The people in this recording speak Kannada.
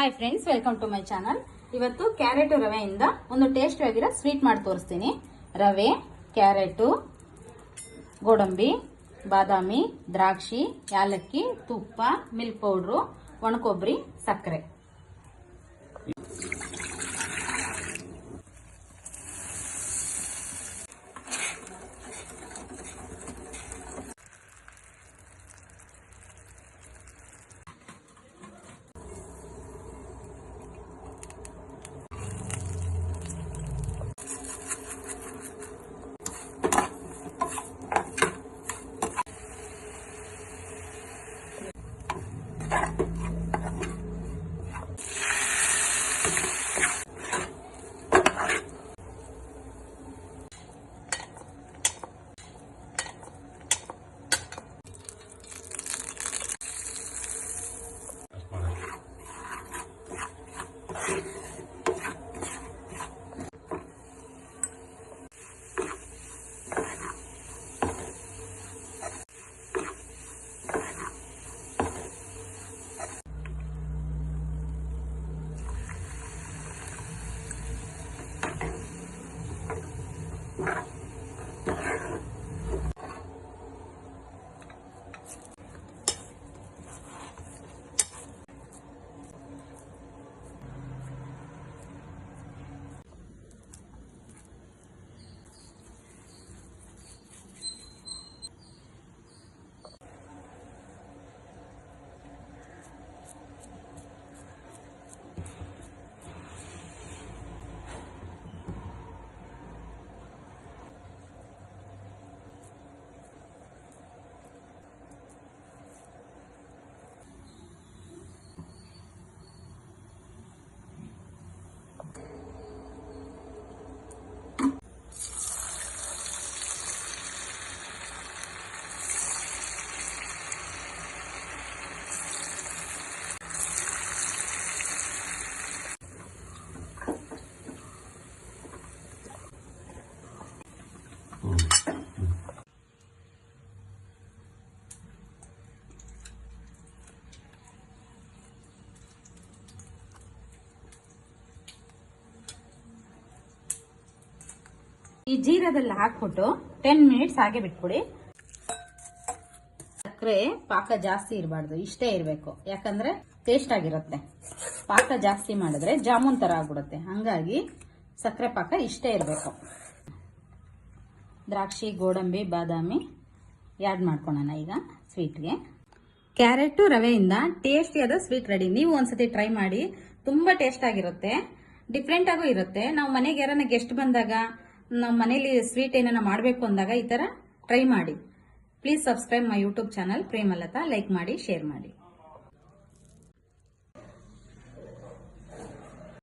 Hi friends, welcome to my channel. ಇವತ್ತು ಕ್ಯಾರೆಟ್ ರವೆಯಿಂದ ಒಂದು ಟೇಸ್ಟಿ ಆಗಿರೋ ಸ್ವೀಟ್ ಮಾಡಿ ತೋರಿಸ್ತೀನಿ. ರವೆ, ಕ್ಯಾರೆಟ್, ಗೋಡಂಬಿ, ಬಾದಾಮಿ, ದ್ರಾಕ್ಷಿ, ಯಾಲಕ್ಕಿ, ತುಪ್ಪ, ಮಿಲ್ಕ್ ಪೌಡ್ರು, ಒಣಕೊಬ್ಬರಿ, ಸಕ್ಕರೆ. ಈ ಜೀರದಲ್ಲಿ ಹಾಕ್ಬಿಟ್ಟು 10 ಮಿನಿಟ್ಸ್ ಹಾಗೆ ಬಿಟ್ಬಿಡಿ. ಸಕ್ಕರೆ ಪಾಕ ಜಾಸ್ತಿ ಇರಬಾರ್ದು, ಇಷ್ಟೇ ಇರಬೇಕು. ಯಾಕಂದ್ರೆ ಟೇಸ್ಟ್ ಆಗಿರುತ್ತೆ. ಪಾಕ ಜಾಸ್ತಿ ಮಾಡಿದ್ರೆ ಜಾಮೂನ್ ತರ ಆಗ್ಬಿಡುತ್ತೆ. ಹಂಗಾಗಿ ಸಕ್ಕರೆ ಪಾಕ ಇಷ್ಟೇ ಇರಬೇಕು. ದ್ರಾಕ್ಷಿ, ಗೋಡಂಬಿ, ಬಾದಾಮಿ ಆ್ಯಡ್ ಮಾಡ್ಕೊಳ್ಳೋಣ ಈಗ ಸ್ವೀಟ್ಗೆ. ಕ್ಯಾರೆಟ್ ರವೆಯಿಂದ ಟೇಸ್ಟಿಯಾದ ಸ್ವೀಟ್ ರೆಡಿ. ನೀವು ಒಂದ್ಸತಿ ಟ್ರೈ ಮಾಡಿ, ತುಂಬಾ ಟೇಸ್ಟ್ ಆಗಿರುತ್ತೆ. ಡಿಫ್ರೆಂಟ್ ಆಗೂ ಇರುತ್ತೆ. ನಾವು ಮನೆಗೆ ಯಾರನ್ನ ಗೆಸ್ಟ್ ಬಂದಾಗ, ನಾವು ಮನೇಲಿ ಸ್ವೀಟ್ ಏನಾರ ಮಾಡಬೇಕು ಅಂದಾಗ ಈ ತರ ಟ್ರೈ ಮಾಡಿ. Please subscribe my YouTube channel Premalatha. Like ಮಾಡಿ, ಶೇರ್ ಮಾಡಿ.